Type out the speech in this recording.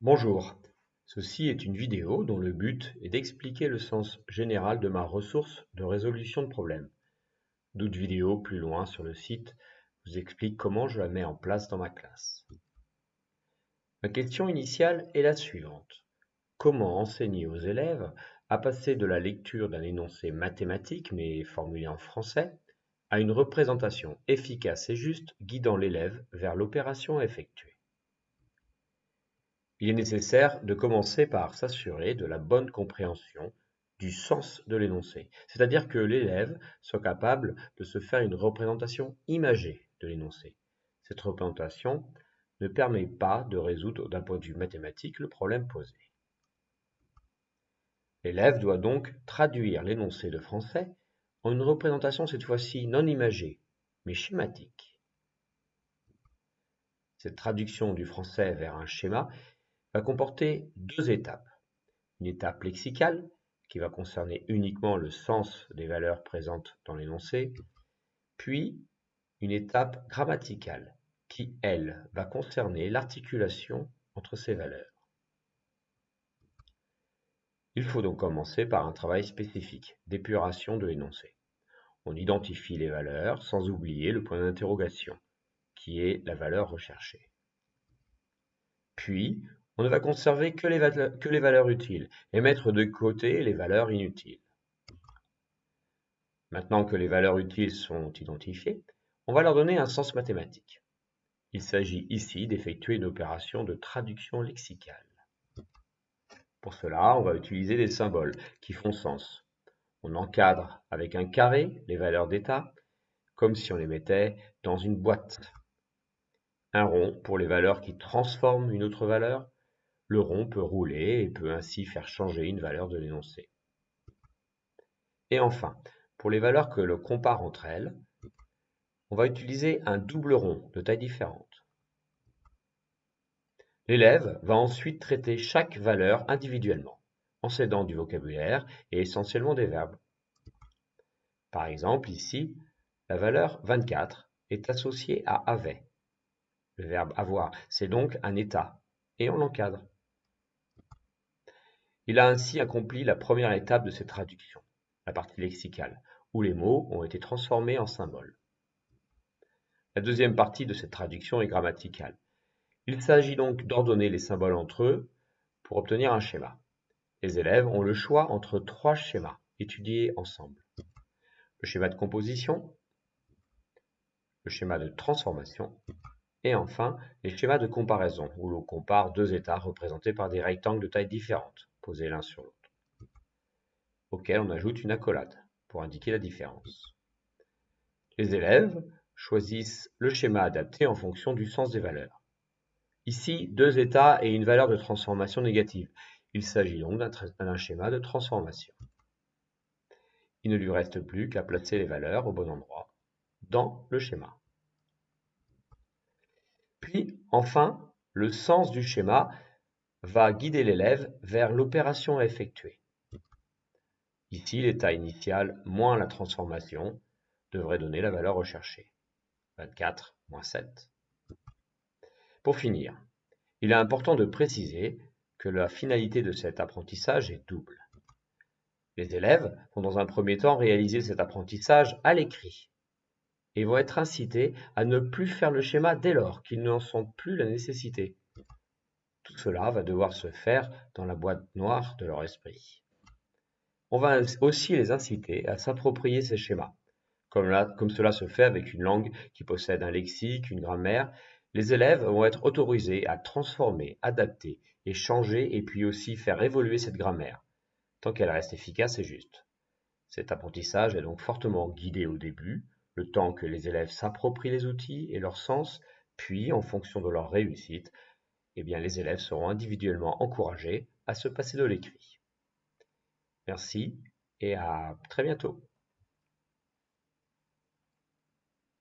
Bonjour, ceci est une vidéo dont le but est d'expliquer le sens général de ma ressource de résolution de problèmes. D'autres vidéos plus loin sur le site vous expliquent comment je la mets en place dans ma classe. Ma question initiale est la suivante. Comment enseigner aux élèves à passer de la lecture d'un énoncé mathématique, mais formulé en français, à une représentation efficace et juste guidant l'élève vers l'opération à effectuer? Il est nécessaire de commencer par s'assurer de la bonne compréhension du sens de l'énoncé, c'est-à-dire que l'élève soit capable de se faire une représentation imagée de l'énoncé. Cette représentation ne permet pas de résoudre d'un point de vue mathématique le problème posé. L'élève doit donc traduire l'énoncé de français en une représentation cette fois-ci non imagée, mais schématique. Cette traduction du français vers un schéma va comporter deux étapes. Une étape lexicale, qui va concerner uniquement le sens des valeurs présentes dans l'énoncé, puis une étape grammaticale, qui, elle, va concerner l'articulation entre ces valeurs. Il faut donc commencer par un travail spécifique d'épuration de l'énoncé. On identifie les valeurs sans oublier le point d'interrogation, qui est la valeur recherchée. Puis, on ne va conserver que les valeurs utiles et mettre de côté les valeurs inutiles. Maintenant que les valeurs utiles sont identifiées, on va leur donner un sens mathématique. Il s'agit ici d'effectuer une opération de traduction lexicale. Pour cela, on va utiliser des symboles qui font sens. On encadre avec un carré les valeurs d'état, comme si on les mettait dans une boîte. Un rond pour les valeurs qui transforment une autre valeur. Le rond peut rouler et peut ainsi faire changer une valeur de l'énoncé. Et enfin, pour les valeurs que l'on compare entre elles, on va utiliser un double rond de taille différente. L'élève va ensuite traiter chaque valeur individuellement, en s'aidant du vocabulaire et essentiellement des verbes. Par exemple, ici, la valeur 24 est associée à avait. Le verbe avoir, c'est donc un état, et on l'encadre. Il a ainsi accompli la première étape de cette traduction, la partie lexicale, où les mots ont été transformés en symboles. La deuxième partie de cette traduction est grammaticale. Il s'agit donc d'ordonner les symboles entre eux pour obtenir un schéma. Les élèves ont le choix entre trois schémas étudiés ensemble. Le schéma de composition, le schéma de transformation et enfin les schémas de comparaison où l'on compare deux états représentés par des rectangles de taille différente posés l'un sur l'autre, auxquels on ajoute une accolade pour indiquer la différence. Les élèves choisissent le schéma adapté en fonction du sens des valeurs. Ici, deux états et une valeur de transformation négative. Il s'agit donc d'un schéma de transformation. Il ne lui reste plus qu'à placer les valeurs au bon endroit dans le schéma. Puis, enfin, le sens du schéma va guider l'élève vers l'opération à effectuer. Ici, l'état initial moins la transformation devrait donner la valeur recherchée. 24 moins 7. Pour finir, il est important de préciser que la finalité de cet apprentissage est double. Les élèves vont dans un premier temps réaliser cet apprentissage à l'écrit et vont être incités à ne plus faire le schéma dès lors qu'ils n'en sentent plus la nécessité. Tout cela va devoir se faire dans la boîte noire de leur esprit. On va aussi les inciter à s'approprier ces schémas. Comme cela se fait avec une langue qui possède un lexique, une grammaire, les élèves vont être autorisés à transformer, adapter et changer et puis aussi faire évoluer cette grammaire, tant qu'elle reste efficace et juste. Cet apprentissage est donc fortement guidé au début, le temps que les élèves s'approprient les outils et leur sens, puis en fonction de leur réussite, les élèves seront individuellement encouragés à se passer de l'écrit. Merci et à très bientôt.